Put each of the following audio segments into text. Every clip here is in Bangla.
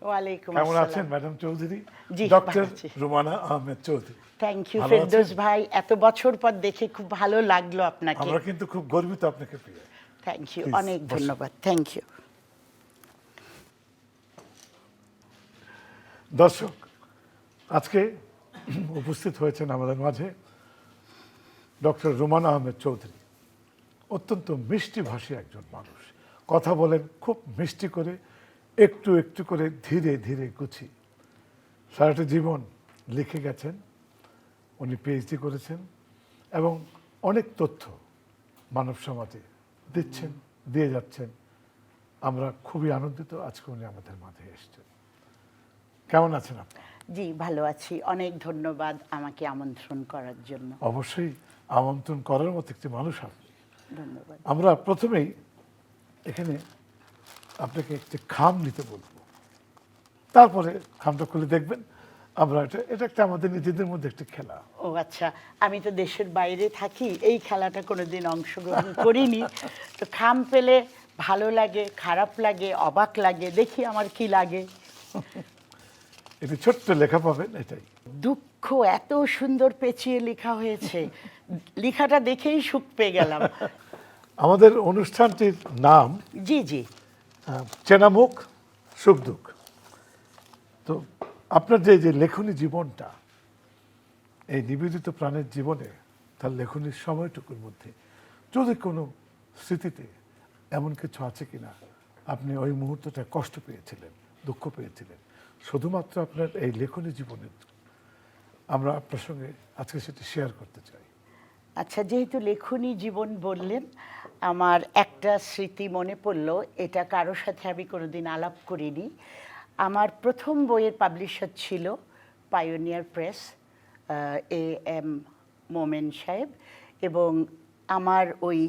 ওয়ালাইকুম কেমন আসসালাম। আছেন ম্যাডাম চৌধুরী? জি, ডক্টর ভালো আছি। রুমানা আহমেদ চৌধুরী। থ্যাংক ইউ ভালো ফেরদৌস আছেন? ভাই, এত বছর পর দেখে খুব ভালো লাগলো আপনাকে। আমরা কিন্তু খুব গর্বিত আপনাকে পেয়ে। থ্যাংক ইউ, Please, অনেক বসুন। ধন্যবাদ। Thank you. দর্শক, আজকে উপস্থিত হয়েছেন আমাদের মাঝে ডক্টর রুমানা আহমেদ চৌধুরী। অত্যন্ত মিষ্টি ভাষী একজন মানুষ, কথা বলেন খুব মিষ্টি করে, একটু একটু করে, ধীরে ধীরে গুছিয়ে। সারাটা জীবন লিখে গেছেন, উনি পিএইচডি করেছেন এবং অনেক তথ্য মানব সমাজে দিচ্ছেন, দিয়ে যাচ্ছেন। আমরা খুবই আনন্দিত আজকে উনি আমাদের মাঝে এসেছেন। কেমন আছেন আপনি? জি, ভালো আছি। অনেক ধন্যবাদ আমাকে আমন্ত্রণ করার জন্য। অবশ্যই আমন্ত্রণ করার মতো একটি মানুষ আপনি। ধন্যবাদ। আমরা প্রথমেই এখানে আপনাকে একটি খাম নিতে বলবো, তারপরে খামটা খুলে দেখবেন। আমরা এটা একটা আমাদের নিজেদের মধ্যে একটি খেলা। ও আচ্ছা, আমি তো দেশের বাইরে থাকি, এই খেলাটা কোনোদিন অংশগ্রহণ করিনি। তো খাম পেলে ভালো লাগে, খারাপ লাগে, অবাক লাগে, দেখি আমার কি লাগে। এটি ছোট্ট লেখা পাবেন, এটাই। দুঃখ এত সুন্দর পেঁচিয়ে লেখা হয়েছে, লেখাটা দেখেই সুখ পেয়ে গেলাম। আমাদের অনুষ্ঠানটির নাম জি জি। চেনা মুখ সুখ দুঃখ। তো আপনার যে লেখনী জীবনটা, এই নিবেদিত প্রাণের জীবনে তার লেখনীর সময়টুকুর মধ্যে যদি কোনো স্মৃতিতে এমন কিছু আছে কিনা আপনি ওই মুহূর্তটা কষ্ট পেয়েছিলেন, দুঃখ পেয়েছিলেন, শুধুমাত্র আপনার এই লেখনী জীবনের, আমরা আপনার সঙ্গে আজকে সেটা শেয়ার করতে চাই। আচ্ছা, যেহেতু লেখনী জীবন বললেন, আমার একটা স্মৃতি মনে পড়লো। এটা কারোর সাথে আমি কোনোদিন আলাপ করিনি। আমার প্রথম বইয়ের পাবলিশার ছিল পায়োনিয়ার প্রেস, এম মোমেন সাহেব, এবং আমার ওই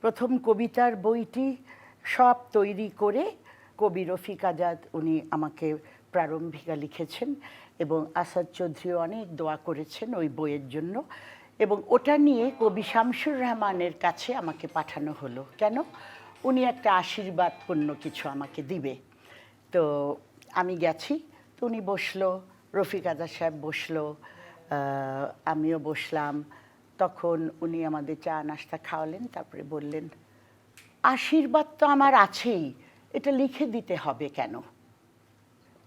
প্রথম কবিতার বইটি সব তৈরি করে কবি রফিক আজাদ উনি আমাকে প্রারম্ভিকা লিখেছেন, এবং আসাদ চৌধুরী অনেক দোয়া করেছেন ওই বইয়ের জন্য। এবং ওটা নিয়ে কবি শামসুর রহমানের কাছে আমাকে পাঠানো হলো। কেন? উনি একটা আশীর্বাদপূর্ণ কিছু আমাকে দিবে। তো আমি গেছি, তো উনি বসলো, রফিক আজাদ সাহেব বসলো, আমিও বসলাম। তখন উনি আমাদের চা নাস্তা খাওয়ালেন, তারপরে বললেন, আশীর্বাদ তো আমার আছেই, এটা লিখে দিতে হবে কেন?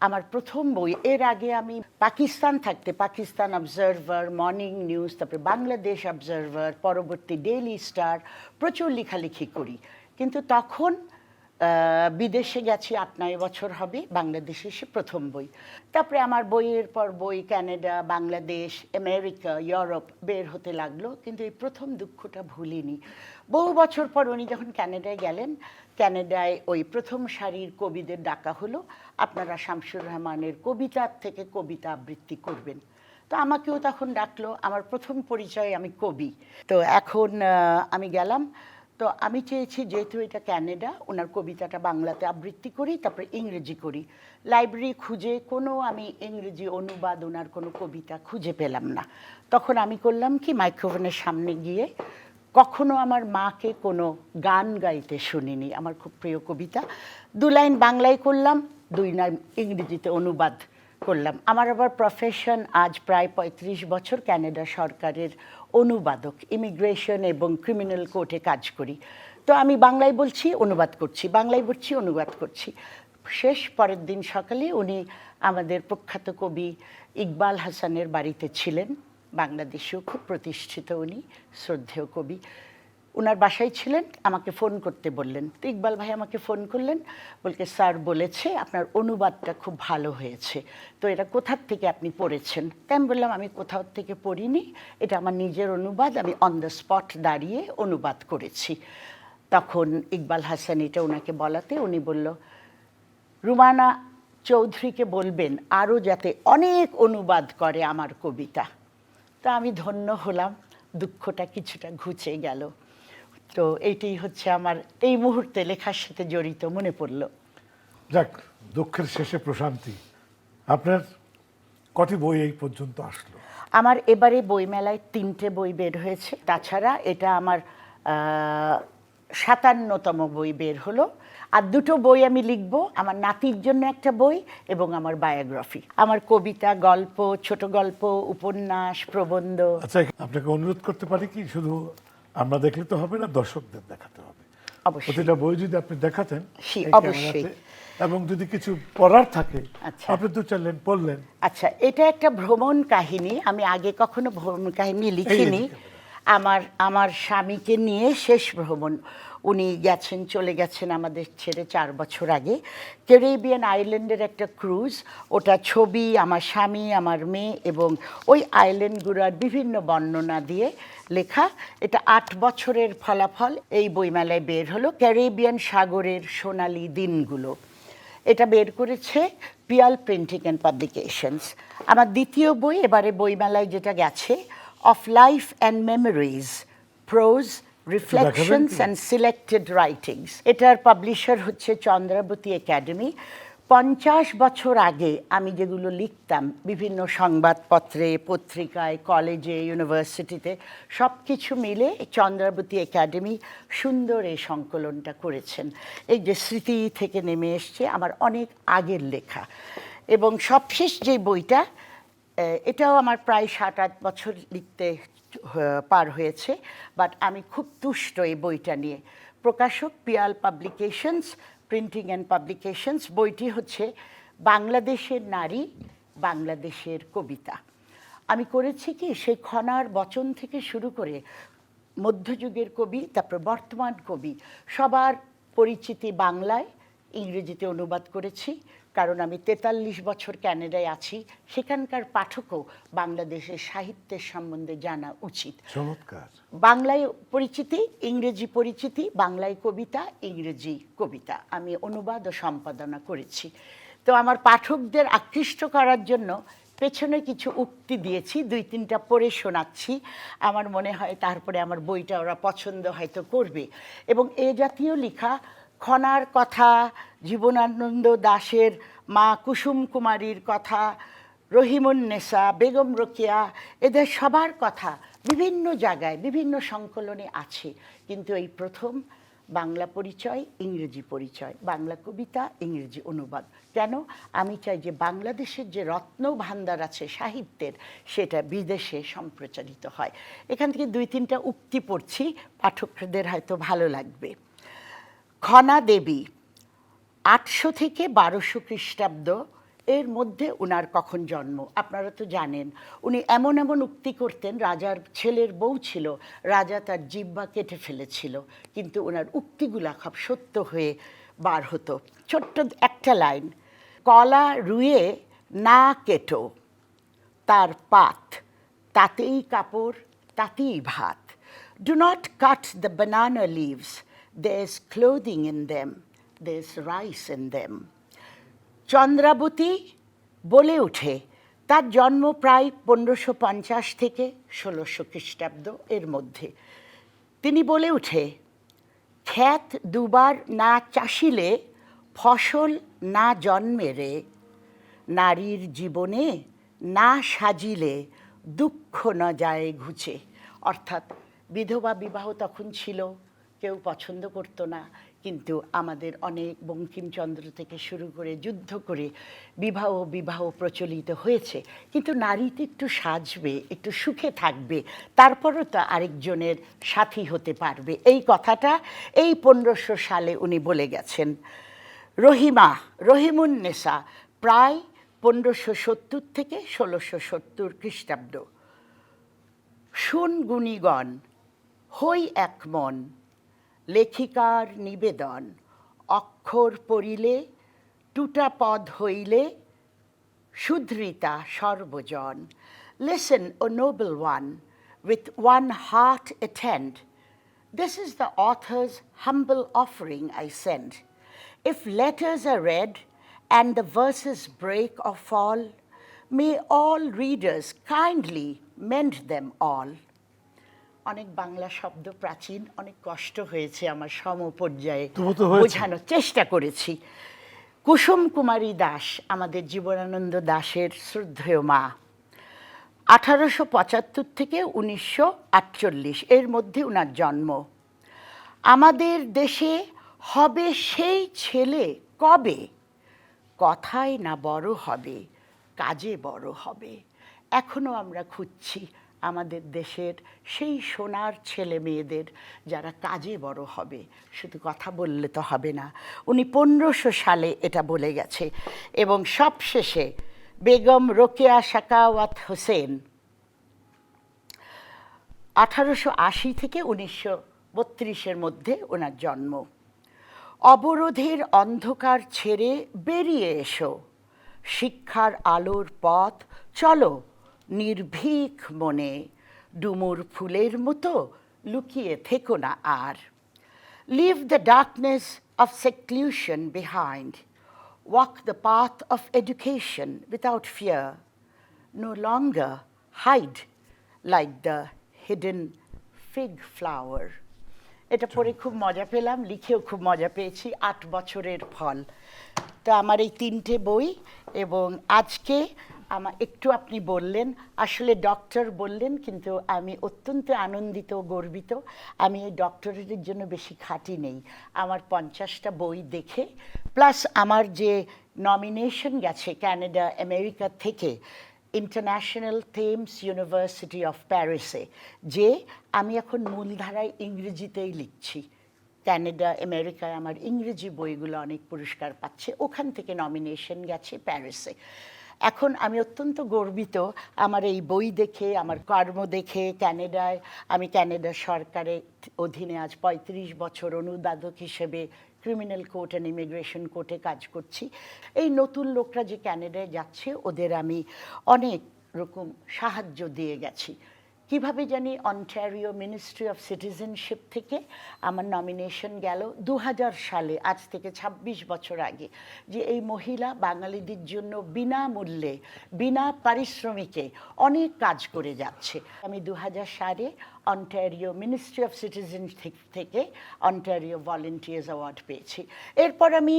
আমার প্রথম বই, এর আগে আমি পাকিস্তান থাকতে পাকিস্তান অবজারভার, মর্নিং নিউজ, তারপরে বাংলাদেশ অবজারভার, পরবর্তী ডেইলি স্টার, প্রচুর লেখালেখি করি। কিন্তু তখন বিদেশে গেছি, 8-9 বছর হবে, বাংলাদেশে এসে প্রথম বই। তারপরে আমার বইয়ের পর বই কানাডা, বাংলাদেশ, আমেরিকা, ইউরোপ বের হতে লাগলো, কিন্তু এই প্রথম দুঃখটা ভুলিনি। বহু বছর পর উনি যখন কানাডায় গেলেন, কানাডায় ওই প্রথম সারির কবিদের ডাকা হলো, আপনারা শামসুর রহমানের কবিতার থেকে কবিতা আবৃত্তি করবেন। তো আমাকেও তখন ডাকলো, আমার প্রথম পরিচয় আমি কবি। তো এখন আমি গেলাম। তো আমি চেয়েছি যেহেতু এটা ক্যানাডা, ওনার কবিতাটা বাংলাতে আবৃত্তি করি, তারপরে ইংরেজি করি। লাইব্রেরি খুঁজে কোনো আমি ইংরেজি অনুবাদ ওনার কোনো কবিতা খুঁজে পেলাম না। তখন আমি করলাম কি, মাইক্রোফোনের সামনে গিয়ে, কখনো আমার মাকে কোনো গান গাইতে শুনিনি, আমার খুব প্রিয় কবিতা, 2 লাইন বাংলায় করলাম, 2 লাইন ইংরেজিতে অনুবাদ করলাম। আমার আবার প্রফেশন, আজ প্রায় 35 বছর ক্যানাডা সরকারের অনুবাদক, ইমিগ্রেশন এবং ক্রিমিনাল কোর্টে কাজ করি। তো আমি বাংলায় বলছি, অনুবাদ করছি, বাংলায় বলছি, অনুবাদ করছি। শেষ পরের দিন সকালে উনি আমাদের প্রখ্যাত কবি ইকবাল হাসানের বাড়িতে ছিলেন, বাংলাদেশেও খুব প্রতিষ্ঠিত উনি, শ্রদ্ধেয় কবি। ওনার বাসায় ছিলেন, আমাকে ফোন করতে বললেন। তো ইকবাল ভাই আমাকে ফোন করলেন, বলকে স্যার বলেছে আপনার অনুবাদটা খুব ভালো হয়েছে, তো এটা কোথার থেকে আপনি পড়েছেন? তাই আমি বললাম, আমি কোথাও থেকে পড়িনি, এটা আমার নিজের অনুবাদ, আমি অন দ্য স্পট দাঁড়িয়ে অনুবাদ করেছি। তখন ইকবাল হাসান এটা ওনাকে বলাতে উনি বলল, রুমানা চৌধুরীকে বলবেন আরও যাতে অনেক অনুবাদ করে আমার কবিতা। তা আমি ধন্য হলাম, দুঃখটা কিছুটা ঘুচে গেল। তো এইটাই হচ্ছে আমার এই মুহূর্তে লেখার সাথে জড়িত মনে পড়ল। যাক, দুঃখের শেষে প্রশান্তি। আপনার কটি বই এই পর্যন্ত আসলো? আমার এবারে বইমেলায় 3টে বই বের হয়েছে। তাছাড়া এটা আমার 57তম বই বের হলো। আর দুটো বই আমি লিখব, আমার নাতির জন্য একটা বই এবং আমার বায়োগ্রাফি, আমার কবিতা, গল্প, ছোট গল্প, উপন্যাস, প্রবন্ধ। আচ্ছা, আপনাকে অনুরোধ করতে পারি কি, শুধু আমরা দেখলে তো হবে না, দর্শকদের দেখাতে হবে। অবশ্যই। প্রতিটা বই যদি আপনি দেখাতেন এই অবশ্যই। ক্যামেরাতে, এবং যদি কিছু পড়ার থাকে আচ্ছা। আপনি দু চাইলেন পড়লেন। আচ্ছা, এটা একটা ভ্রমণ কাহিনী। আমি আগে কখনো ভ্রমণ কাহিনী লিখিনি। আমার স্বামীকে নিয়ে শেষ ভ্রমণ, উনি গেছেন, চলে গেছেন আমাদের ছেড়ে 4 বছর আগে। ক্যারিবিয়ান আইল্যান্ডের একটা ক্রুজ, ওটা ছবি, আমার স্বামী, আমার মেয়ে এবং ওই আইল্যান্ডগুলোর বিভিন্ন বর্ণনা দিয়ে লেখা। এটা 8 বছরের ফলাফল এই বইমেলায় বের হলো, ক্যারিবিয়ান সাগরের সোনালী দিনগুলো। এটা বের করেছে পিয়াল প্রিন্টিং অ্যান্ড পাবলিকেশনস। আমার দ্বিতীয় বই এবারে বইমেলায় যেটা গেছে, of life and memories, pros, reflections and selected writings. এটার পাবলিশার হচ্ছে চন্দ্রাবতী একাডেমি। 50 বছর আগে আমি যেগুলো লিখতাম বিভিন্ন সংবাদপত্রে, পত্রিকায়, কলেজে, ইউনিভার্সিটিতে, সব কিছু মিলে চন্দ্রাবতী একাডেমি সুন্দর এই সংকলনটা করেছেন। এই যে স্মৃতি থেকে নেমে এসছে আমার অনেক আগের লেখা। এবং সবশেষ যে বইটা, এটাও আমার প্রায় 7-8 বছর লিখতে পার হয়েছে, বাট আমি খুব তুষ্ট এই বইটা নিয়ে। প্রকাশক Piyal publications, printing and publications. বইটি হচ্ছে বাংলাদেশের নারী, বাংলাদেশের কবিতা। আমি করেছি কি, সেই খনার বচন থেকে শুরু করে মধ্যযুগের কবি, তারপর বর্তমান কবি, সবার পরিচিতি বাংলায়, ইংরেজিতে অনুবাদ করেছি। কারণ আমি 43 বছর ক্যানাডায় আছি, সেখানকার পাঠকও বাংলাদেশের সাহিত্যের সম্বন্ধে জানা উচিত। চমৎকার। বাংলায় পরিচিতি, ইংরেজি পরিচিতি, বাংলায় কবিতা, ইংরেজি কবিতা আমি অনুবাদ ও সম্পাদনা করেছি। তো আমার পাঠকদের আকৃষ্ট করার জন্য পেছনে কিছু উক্তি দিয়েছি, 2-3টা পড়ে শোনাচ্ছি। আমার মনে হয় তারপরে আমার বইটা ওরা পছন্দ হয়তো করবে। এবং এ জাতীয় লেখা, খনার কথা, জীবনানন্দ দাশের মা কুসুম কুমারীর কথা, রহিমুন্নেসা, বেগম রোকেয়া, এদের সবার কথা বিভিন্ন জায়গায় বিভিন্ন সংকলনে আছে। কিন্তু এই প্রথম বাংলা পরিচয়, ইংরেজি পরিচয়, বাংলা কবিতা, ইংরেজি অনুবাদ। কেন? আমি চাই যে বাংলাদেশের যে রত্ন ভাণ্ডার আছে সাহিত্যের, সেটা বিদেশে সম্প্রচারিত হয়। এখান থেকে 2-3টা উক্তি পড়ছি, পাঠকদের হয়তো ভালো লাগবে। খনা দেবী 800 থেকে 1200 খ্রিস্টাব্দ এর মধ্যে উনার কখন জন্ম আপনারা তো জানেন। উনি এমন এমন উক্তি করতেন, রাজার ছেলের বউ ছিল, রাজা তার জিহ্বা কেটে ফেলেছিল, কিন্তু ওনার উক্তিগুলা খুব সত্য হয়ে বার হতো। ছোট্ট একটা লাইন, কলা রুয়ে না কেটো তার পাত, তাতেই কাপড়, তাতেই ভাত। Do not cut the banana leaves, there's clothing in them, there's rice in them. Chandrabati বলে ওঠে, তার জন্ম প্রায় 1550 থেকে 1600 খ্রিস্টাব্দ এর মধ্যে। তিনি বলে ওঠে, ক্ষেত দুবার না চাষিলে ফসল না জন্মে রে, নারীর জীবনে না সাজিলে দুঃখ না যায় ঘুচে। অর্থাৎ বিধবা বিবাহ তখন ছিল, কেউ পছন্দ করতো না, কিন্তু আমাদের অনেক বঙ্কিমচন্দ্র থেকে শুরু করে যুদ্ধ করে বিবাহ প্রচলিত হয়েছে। কিন্তু নারী তো একটু সাজবে, একটু সুখে থাকবে, তারপরও তো আরেকজনের সাথী হতে পারবে। এই কথাটা এই 1500 সালে উনি বলে গেছেন। রহিমুন্নেসা প্রায় 1570 থেকে 1670 খ্রিস্টাব্দ। শুন গুণীগণ, হই এক মন, লেখিকার নিবেদন, অক্ষর পড়িলে টুটা পদ হইলে শুধৃতা সর্বজন। Listen, O noble one, with one heart attend. This is the author's humble offering I send. If letters are read and the verses break or fall, may all readers kindly mend them all. অনেক বাংলা শব্দ প্রাচীন, অনেক কষ্ট হয়েছে আমার সমপর্যায়ে বোঝানোর চেষ্টা করেছি। কুসুম কুমারী দাস আমাদের জীবনানন্দ দাশের শ্রদ্ধেয় মা। 1875 থেকে 1948 এর মধ্যে উনার জন্ম। আমাদের দেশে হবে সেই ছেলে কবে, কথায় না বড় হবে, কাজে বড় হবে। এখনো আমরা খুঁজছি আমাদের দেশের সেই সোনার ছেলে মেয়েদের যারা কাজে বড় হবে, শুধু কথা বললে তো হবে না। উনি 1500 সালে এটা বলে গেছে। এবং সবশেষে বেগম রোকেয়া সাখাওয়াত হোসেন 1880 থেকে 1932-এর মধ্যে ওনার জন্ম। অবরোধের অন্ধকার ছেড়ে বেরিয়ে এসো, শিক্ষার আলোর পথ চলো নির্ভীক মনে, ডুমুর ফুলের মতো লুকিয়ে থেকো না আর। Leave the darkness of seclusion behind, walk the path of education without fear, no longer hide like the hidden fig flower. এটা পড়ে খুব মজা পেলাম, লিখেও খুব মজা পেয়েছি। 8 বছরের ফল। তো আমার এই 3টে বই, এবং আজকে একটু আপনি বললেন, আসলে ডক্টর বললেন, কিন্তু আমি অত্যন্ত আনন্দিত গর্বিত। আমি এই ডক্টরেটের জন্য বেশি খাটি নেই। আমার 50টা বই দেখে, প্লাস আমার যে নমিনেশন গেছে কানাডা আমেরিকা থেকে ইন্টারন্যাশনাল থেমস ইউনিভার্সিটি অফ প্যারিসে, যে আমি এখন মূলধারায় ইংরেজিতেই লিখছি। কানাডা আমেরিকায় আমার ইংরেজি বইগুলো অনেক পুরস্কার পাচ্ছে, ওখান থেকে নমিনেশন গেছে প্যারিসে। এখন আমি অত্যন্ত গর্বিত আমার এই বই দেখে, আমার কর্ম দেখে। কানাডায় আমি কানাডা সরকারের অধীনে আজ 35 বছর অনুবাদক হিসেবে ক্রিমিনাল কোর্ট অ্যান্ড ইমিগ্রেশন কোর্টে কাজ করছি। এই নতুন লোকরা যে কানাডায় যাচ্ছে, ওদের আমি অনেক রকম সাহায্য দিয়ে গেছি। কিভাবে জানি, অন্টারিও মিনিস্ট্রি অফ সিটিজেনশিপ থেকে আমার নমিনেশন গেল 2000 সালে, আজ থেকে 26 বছর আগে, যে এই মহিলা বাঙালিদের জন্য বিনামূল্যে, বিনা পারিশ্রমিকে অনেক কাজ করে যাচ্ছে। আমি 2000 সালে অন্টারিও মিনিস্ট্রি অফ সিটিজেনশিপ থেকে অন্টারিও ভলেন্টিয়ার্স অ্যাওয়ার্ড পেয়েছি। এরপর আমি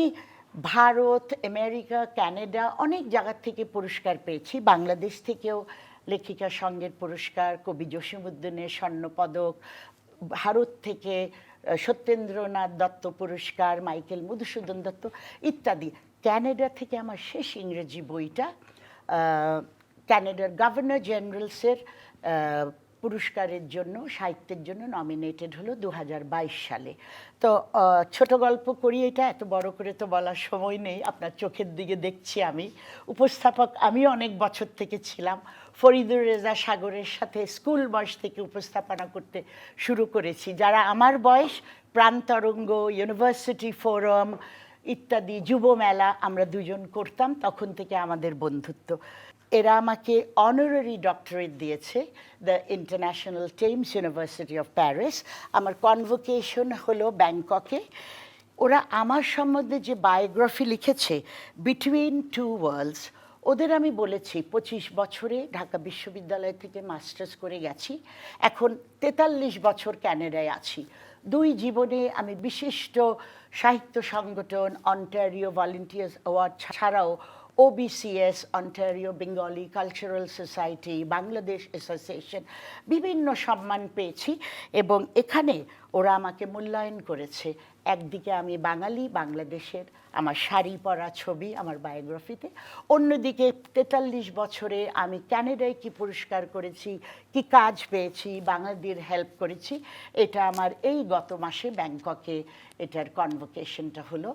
ভারত, আমেরিকা, কানাডা অনেক জায়গার থেকে পুরস্কার পেয়েছি। বাংলাদেশ থেকেও লেখিকা সংঘের পুরস্কার, কবি জসীমউদ্দিনের স্বর্ণপদক, ভারত থেকে সত্যেন্দ্রনাথ দত্ত পুরস্কার, মাইকেল মধুসূদন দত্ত ইত্যাদি। কানাডা থেকে আমার শেষ ইংরেজি বইটা কানাডার গভর্নর জেনারেলসের পুরস্কারের জন্য, সাহিত্যের জন্য নমিনেটেড হলো 2022 সালে। তো ছোট গল্প করি, এটা এত বড় করে তো বলার সময় নেই, আপনার চোখের দিকে দেখছি আমি। উপস্থাপক আমিও অনেক বছর থেকে ছিলাম। ফরিদুর রেজা সাগরের সাথে স্কুল বয়স থেকে উপস্থাপনা করতে শুরু করেছি। যারা আমার বয়স, প্রাণতরঙ্গ, ইউনিভার্সিটি ফোরাম ইত্যাদি, যুব মেলা আমরা দুজন করতাম, তখন থেকে আমাদের বন্ধুত্ব। এরা আমাকে অনারারি ডক্টরেট দিয়েছে the international Thames university of Paris. আমার কনভোকেশন হলো ব্যাংককে। ওরা আমার সম্বন্ধে যে বায়োগ্রাফি লিখেছে, বিটুইন টু ওয়ার্ল্ডস, ওদের আমি বলেছি 25 বছরে ঢাকা বিশ্ববিদ্যালয় থেকে মাস্টার্স করে গেছি, এখন 43 বছর কানাডায় আছি। 2 জীবনে আমি বিশিষ্ট সাহিত্য সংগঠন অন্টারিও ভলেন্টিয়ার্স অ্যাওয়ার্ড ছাড়াও OBCS, Ontario Bengali cultural society, Bangladesh association, বিভিন্ন সম্মান পেয়েছি। এবং এখানে ওরা আমাকে মূল্যায়ন করেছে। একদিকে আমি বাঙালি, বাংলাদেশের, আমার শাড়ি পরা ছবি আমার বায়োগ্রাফিতে। অন্যদিকে 43 বছরে আমি কানাডায় কি পুরস্কার করেছি, কি কাজ পেয়েছি, বাঙালিদের হেল্প করেছি, এটা আমার এই গত মাসে ব্যাংককে এটার কনভোকেশনটা হলো।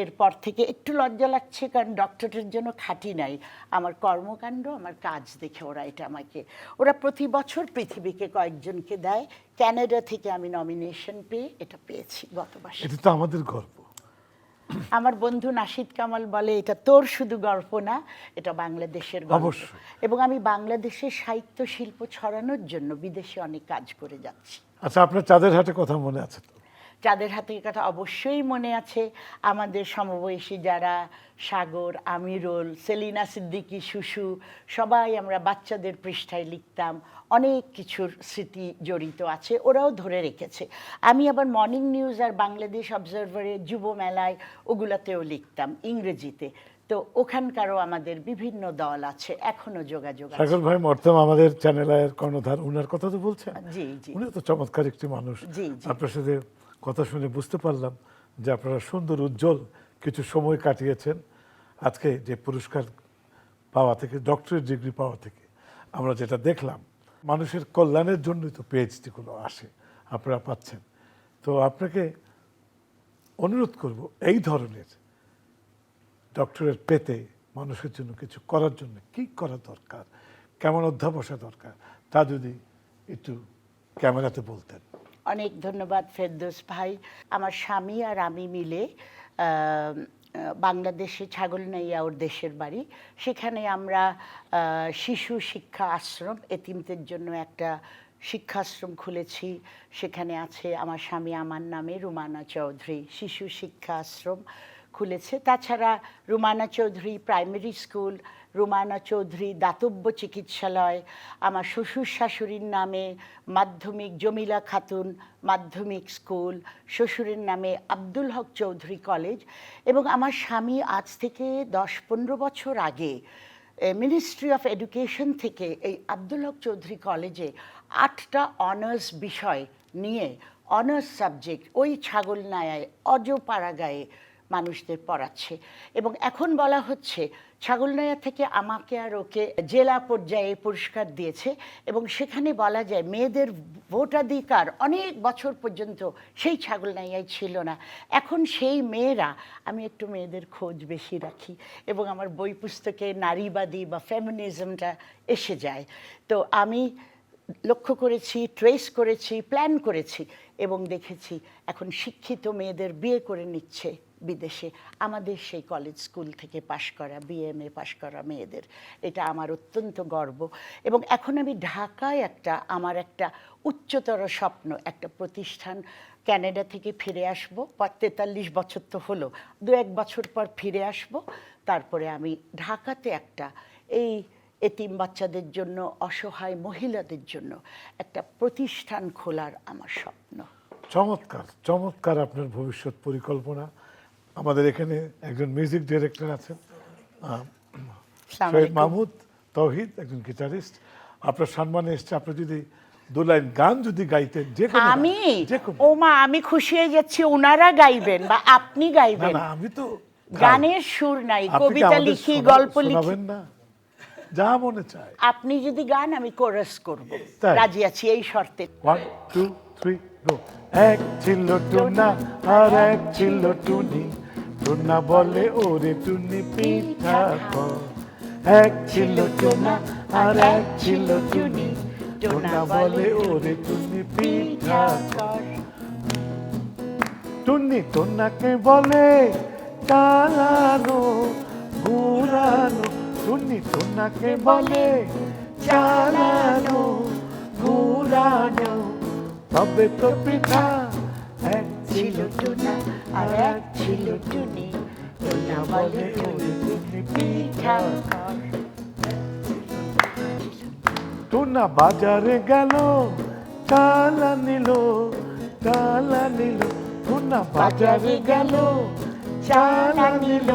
এরপর থেকে একটু লজ্জা লাগছে, কারণ ডক্টরেটের জন্য খাটি নাই। আমার কর্মকাণ্ড, আমার কাজ দেখে ওরা এটা আমাকে, ওরা প্রতি বছর পৃথিবীকে কয়েকজনকে দেয়। কানাডা থেকে আমি নমিনেশন পেয়ে এটা পেয়েছি গত মাসে। এটা তো আমাদের গর্ব। আমার বন্ধু নাশিদ কামাল বলে, এটা তোর শুধু গর্ব না, এটা বাংলাদেশের গর্ব। অবশ্যই। এবং আমি বাংলাদেশের সাহিত্য শিল্প ছড়ানোর জন্য বিদেশে অনেক কাজ করে যাচ্ছি। আচ্ছা, আপনার চাঁদের হাটে কথা মনে আছে তো? চাঁদের হাতের কথা অবশ্যই মনে আছে। আমাদের সমবয়সী যারা, সাগর, আমিরুল, সেলিনা সিদ্দিকী, শুশু, সবাই আমরা বাচ্চাদের পৃষ্ঠায় লিখতাম। অনেক কিছুর স্মৃতি জড়িত আছে, ওরাও ধরে রেখেছে। আমি আবার মর্নিং নিউজ আর বাংলাদেশ অবজারভারে, যুব মেলায়, ওগুলাতেও লিখতাম ইংরেজিতে। তো ওখানকারও আমাদের বিভিন্ন দল আছে, এখনো যোগাযোগ আছে। সাগর ভাই মর্তম আমাদের চ্যানেলের কর্ণধার, উনার কথা তো বলছেন। জি জি উনি তো চমৎকার একটি মানুষ। জি জি। আপনার সাথে কথা শুনে বুঝতে পারলাম যে আপনারা সুন্দর উজ্জ্বল কিছু সময় কাটিয়েছেন। আজকে যে পুরস্কার পাওয়া থেকে, ডক্টরেট ডিগ্রি পাওয়া থেকে আমরা যেটা দেখলাম, মানুষের কল্যাণের জন্যই তো পিএইচডিগুলো আসে, আপনারা পাচ্ছেন। তো আপনাকে অনুরোধ করব এই ধরনের ডক্টরেট পেতে মানুষের জন্য কিছু করার জন্য কি করা দরকার, কেমন অধ্যাবসা দরকার, তা যদি একটু ক্যামেরাতে বলতেন। অনেক ধন্যবাদ ফেরদৌস ভাই। আমার স্বামী আর আমি মিলে বাংলাদেশে ছাগলনাইয়া ওর দেশের বাড়ি, সেখানে আমরা শিশু শিক্ষা আশ্রম, এতিমদের জন্য একটা শিক্ষাশ্রম খুলেছি। সেখানে আছে আমার স্বামী আমার নামে রুমানা চৌধুরী শিশু শিক্ষা আশ্রম খুলেছে। তাছাড়া রুমানা চৌধুরী প্রাইমারি স্কুল, রুমানা চৌধুরী দাতব্য চিকিৎসালয়, আমার শ্বশুর শাশুড়ির নামে মাধ্যমিক জমিলা খাতুন মাধ্যমিক স্কুল, শ্বশুরের নামে আব্দুল হক চৌধুরী কলেজ, এবং আমার স্বামী আজ থেকে 10-15 বছর আগে মিনিস্ট্রি অফ এডুকেশন থেকে এই আব্দুল হক চৌধুরী কলেজে 8টা অনার্স বিষয় নিয়ে অনার্স সাবজেক্ট ওই ছাগলনায়ায় অজপাড়াগাঁয়ে মানুষদের পড়াচ্ছে। এবং এখন বলা হচ্ছে ছাগলনাইয়া থেকে আমাকে আর ওকে জেলা পর্যায়ে পুরস্কার দিয়েছে, এবং সেখানে বলা যায় মেয়েদের ভোটাধিকার অনেক বছর পর্যন্ত সেই ছাগলনাইয়ায় ছিল না। এখন সেই মেয়েরা, আমি একটু মেয়েদের খোঁজ বেশি রাখি এবং আমার বই পুস্তকে নারীবাদী বা ফেমিনিজমটা এসে যায়। তো আমি লক্ষ্য করেছি, ট্রেস করেছি, প্ল্যান করেছি এবং দেখেছি এখন শিক্ষিত মেয়েদের বিয়ে করে নিচ্ছে বিদেশে, আমাদের সেই কলেজ স্কুল থেকে পাশ করা বিএমএ পাশ করা মেয়েদের। এটা আমার অত্যন্ত গর্ব। এবং এখন আমি ঢাকায় আমার একটা উচ্চতর স্বপ্ন, একটা প্রতিষ্ঠান, ক্যানাডা থেকে ফিরে আসবো, 43 বছর তো হলো, 2-1 বছর পর ফিরে আসব। তারপরে আমি ঢাকাতে এই এতিম বাচ্চাদের জন্য, অসহায় মহিলাদের জন্য একটা প্রতিষ্ঠান খোলার আমার স্বপ্ন। চমৎকার চমৎকার আপনার ভবিষ্যৎ পরিকল্পনা। আমাদের এখানে একজন মিউজিক ডিরেক্টর আছেন, শহীদ মাহমুদ তৌহিদ, একজন গিটারিস্ট। আপনার সম্মানে এসছে, আপনি যদি 2 লাইন গান যদি গাইতেন, যে কোনো আমি ওমা আমি খুশি হয়ে যাচ্ছি, ওনারা গাইবেন বা আপনি গাইবেন। না, আমি তো গানের সুর নাই, কবিতা লিখি, গল্প লিখি না, যা মনে চায়। আপনি যদি গান, আমি কোরাস করব, রাজি আছি এই শর্তে। 1 2 3 গো। এক ছিল টুনা আর এক ছিল টুনি, টুনা বলে ওরে টুনি পিঠা কর। এক ছিল টুনা আর এক ছিল টুনি, টুনা বলে ওরে টুনি পিঠা কর। টুনি টুনাকে বলে চালানো ঘুরানো, টুনি টুনাকে বলে চালানো ঘুরানো, তবে তো পিঠা। এক ছিল টুনা আর এক ছিল টুনি, টুনা বলে ওরে টুনি পিঠা কর। টুনা বাজারে গেল চালা নিল, চালা নিল, টুনা বাজারে গেল চালা নিল,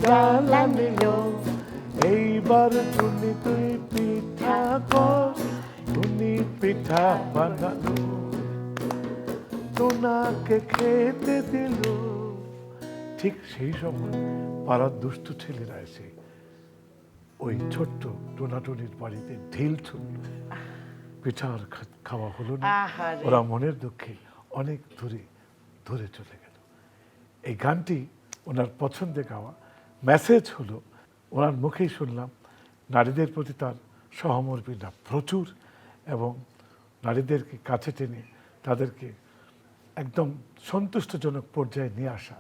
চালা নিল। এইবার টুনি তুই পিঠা কর, টুনি পিঠা বানালো, টুনাকে খেতে দিল। ঠিক সেই সময় পাড়ার দুষ্ট ছেলেরা এসে ওই ছোট্ট টোনাটুনির বাড়িতে ঢিল ছুটল, পিঠা আর খাওয়া হলো না। ওরা মনের দুঃখে অনেক দূরে ধরে চলে গেল। এই গানটি ওনার পছন্দে গাওয়া। মেসেজ হলো, ওনার মুখেই শুনলাম নারীদের প্রতি তার সহমর্মিতা প্রচুর, এবং নারীদেরকে কাছে টেনে তাদেরকে একদম সন্তুষ্টজনক পর্যায়ে নিয়ে আসা,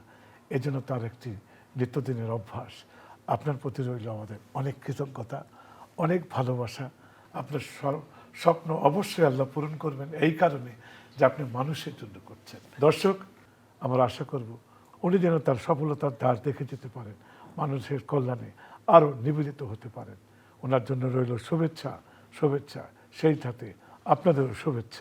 এজন্য তার একটি নিত্যদিনের অভ্যাস। আপনার প্রতি রইল আমাদের অনেক কৃতজ্ঞতা, অনেক ভালোবাসা। আপনার স্বপ্ন অবশ্যই আল্লাহ পূরণ করবেন, এই কারণে যে আপনি মানুষের জন্য করছেন। দর্শক, আমরা আশা করব উনি যেন তার সফলতার দ্বার দেখে যেতে পারেন, মানুষের কল্যাণে আরও নিবেদিত হতে পারেন। ওনার জন্য রইল শুভেচ্ছা, শুভেচ্ছা, সেই সাথে আপনাদেরও শুভেচ্ছা।